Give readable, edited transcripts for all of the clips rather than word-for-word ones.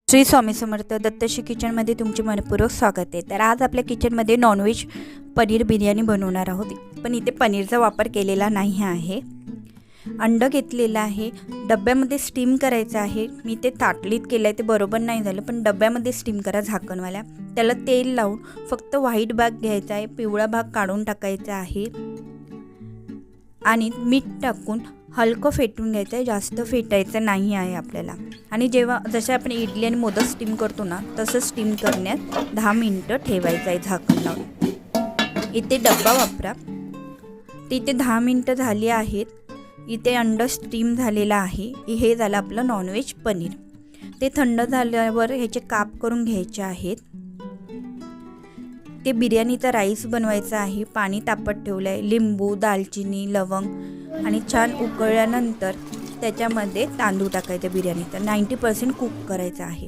श्री स्वामी समर्थ दत्तश्री किचनमध्ये तुमचे मनपूर्वक स्वागत आहे। तर आज आपल्या किचनमध्ये नॉनव्हेज पनीर बिर्याणी बनवणार आहोत, पण इथे पनीरचा वापर केलेला नाही आहे। अंड घेतलेलं आहे, डब्यामध्ये स्टीम करायचं आहे। मी ते ताटलीत केलं आहे, ते बरोबर नाही झालं, पण डब्यामध्ये स्टीम करा झाकणवाल्या। त्याला तेल लावून फक्त व्हाईट भाग घ्यायचा आहे, पिवळा भाग काढून टाकायचा आहे आणि मीठ टाकून हलकं फेटून घ्यायचं आहे, जास्त फेटायचं नाही आहे आपल्याला। आणि जसे आपण इडली आणि मोदक स्टीम करतो ना, तसं स्टीम करण्यात 10 मिनिटं ठेवायचं आहे झाकण लावून। इथे डब्बा वापरा। इथे 10 मिनिटं झाली आहेत। इथे अंड स्टीम झालेला आहे। हे झालं आपलं नॉनव्हेज पनीर। ते थंड झाल्यावर ह्याचे काप करून घ्यायचे आहेत। ते बिर्याणीचा राईस बनवायचा आहे। पाणी तापत ठेवलं आहे, लिंबू, दालचिनी, लवंग आणि छान उकळल्यानंतर त्याच्यामध्ये तांदूळ टाकायचं। बिर्याणीचा 90% कुक करायचं आहे।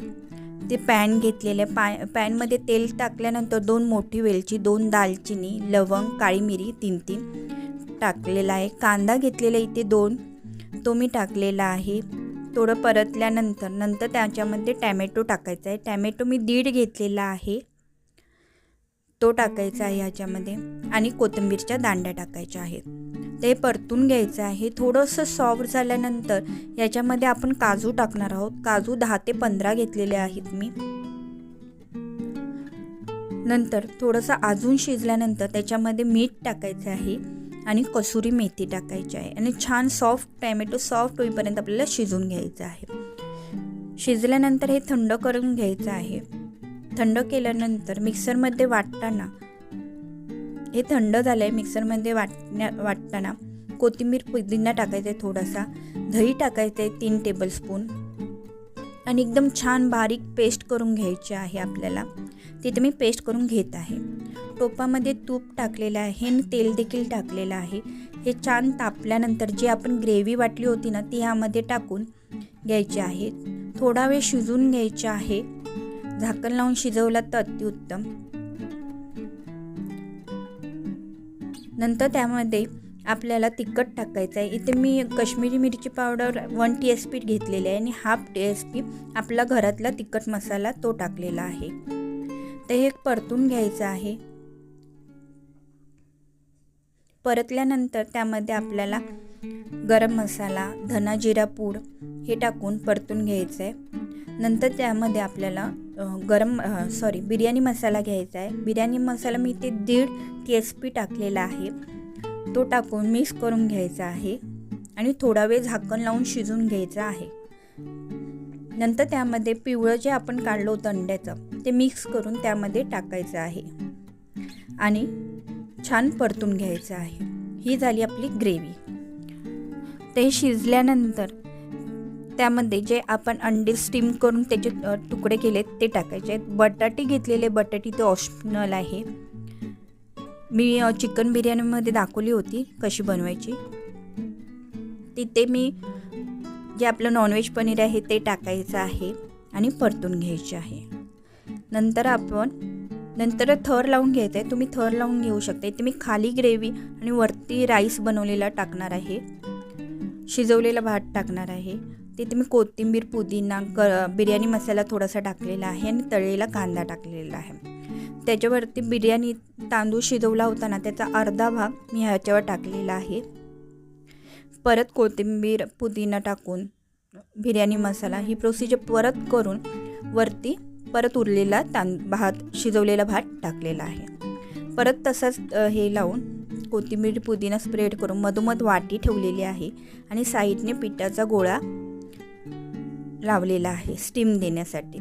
ते पॅन घेतलेले, पॅनमध्ये तेल टाकल्यानंतर 2 मोठी वेलची, 2 दालचिनी, लवंग, काळी मिरी 3-3 टाकलेला आहे। कांदा घेतलेला इथे 2, तो मी टाकलेला आहे। थोडं परतल्यानंतर त्याच्यामध्ये टॅमॅटो टाकायचा आहे। टॅमॅटो मी 1.5 घेतलेला आहे, तो टाकायचा आहे ह्याच्यामध्ये। आणि कोथिंबीरच्या दांड्या टाकायच्या आहेत। ते परतून घ्यायचं आहे। थोडंसं सॉफ्ट झाल्यानंतर याच्यामध्ये आपण काजू टाकणार आहोत। काजू 10 ते 15 घेतलेले आहेत मी। नंतर थोडंसं अजून शिजल्यानंतर त्याच्यामध्ये मीठ टाकायचं आहे आणि कसुरी मेथी टाकायची आहे आणि छान टॅमॅटो सॉफ्ट होईपर्यंत आपल्याला शिजून घ्यायचं आहे। शिजल्यानंतर हे थंड करून घ्यायचं आहे। थंड केल्यानंतर मिक्सरमध्ये वाटताना, हे थंड झालं आहे, मिक्सरमध्ये वाटताना कोथिंबीर पुदिना टाकायचा आहे, थोडासा दही टाकायचं आहे 3 टेबलस्पून आणि एकदम छान बारीक पेस्ट करून घ्यायची आहे आपल्याला। तिथे मी पेस्ट करून घेत आहे। टोपामध्ये तूप टाकलेलं आहे आणि तेल देखील टाकलेलं आहे। हे छान तापल्यानंतर जी आपण ग्रेव्ही वाटली होती ना, ती ह्यामध्ये टाकून घ्यायची आहे। थोडा वेळ शिजून घ्यायची आहे। झाकण लावून शिजवला तर अतिउत्तम। नंतर त्यामध्ये आपल्याला तिखट टाकायचं आहे। इथे मी काश्मीरी मिरची पावडर 1 टीस्पून घेतलेली आहे आणि ½ टीस्पून आपला घरातला तिखट मसाला तो टाकलेला आहे। ते हे परतून घ्यायचं आहे। परतल्यानंतर त्यामध्ये आपल्याला गरम मसाला, धना जिरा पूड हे टाकून परतून घ्यायचं आहे। नंतर त्यामध्ये आपल्याला बिर्याणी मसाला घ्यायचा आहे। बिर्याणी मसाला मी ते 1.5 टीस्पून टाकलेला आहे, तो टाकून मिक्स करून घ्यायचा आहे आणि थोडा वेळ झाकण लावून शिजून घ्यायचं आहे। नंतर त्यामध्ये पिवळं जे आपण काढलं होतं अंड्याचं, ते मिक्स करून त्यामध्ये टाकायचं आहे आणि छान परतून घ्यायचं आहे। ही झाली आपली ग्रेव्ही। ते शिजल्यानंतर त्यामध्ये जे आपण अंडे स्टीम करून त्याचे तुकडे केले ते टाकायचे आहेत। बटाटे घेतलेले, बटाटे ते ऑप्शनल आहे। मी चिकन बिर्याणीमध्ये दाखवली होती कशी बनवायची। तिथे मी जे आपलं नॉनव्हेज पनीर आहे ते टाकायचं आहे आणि परतून घ्यायचे आहे। नंतर थर लावून घ्यायचं आहे। तुम्ही थर लावून घेऊ शकता। इथे मी खाली ग्रेव्ही आणि वरती राईस बनवलेला टाकणार आहे, शिजवलेला भात टाकणार आहे। तिथे मी कोथिंबीर, पुदिना, बिर्याणी मसाला थोडासा टाकलेला आहे आणि तळलेला कांदा टाकलेला आहे। त्याच्यावरती बिर्याणी तांदूळ शिजवला होता ना, त्याचा अर्धा भाग मी ह्याच्यावर टाकलेला आहे। परत कोथिंबीर, पुदिना टाकून बिर्याणी मसाला ही प्रोसिजर परत करून वरती परत उरलेला शिजवलेला भात टाकलेला आहे। परत तसंच हे लावून कोथिंबीर, पुदिना स्प्रेड करून मधोमध वाटी ठेवलेली आहे आणि साईडने पिठाचा गोळा लावलेला आहे स्टीम देण्यासाठी।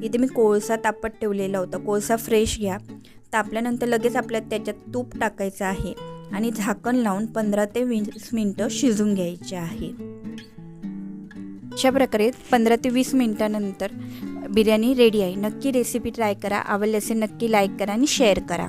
इथे मी कोळसा तापत ठेवलेला होता। कोळसा फ्रेश घ्या। तापल्यानंतर लगेच आपल्याला त्याच्यात तूप टाकायचं आहे आणि झाकण लावून 15 ते 20 मिनिटं शिजून घ्यायचे आहे। अशा प्रकारे 15 ते 20 मिनिटानंतर बिर्याणी रेडी आहे। नक्की रेसिपी ट्राय करा। आवडल्यास नक्की लाईक करा आणि शेअर करा।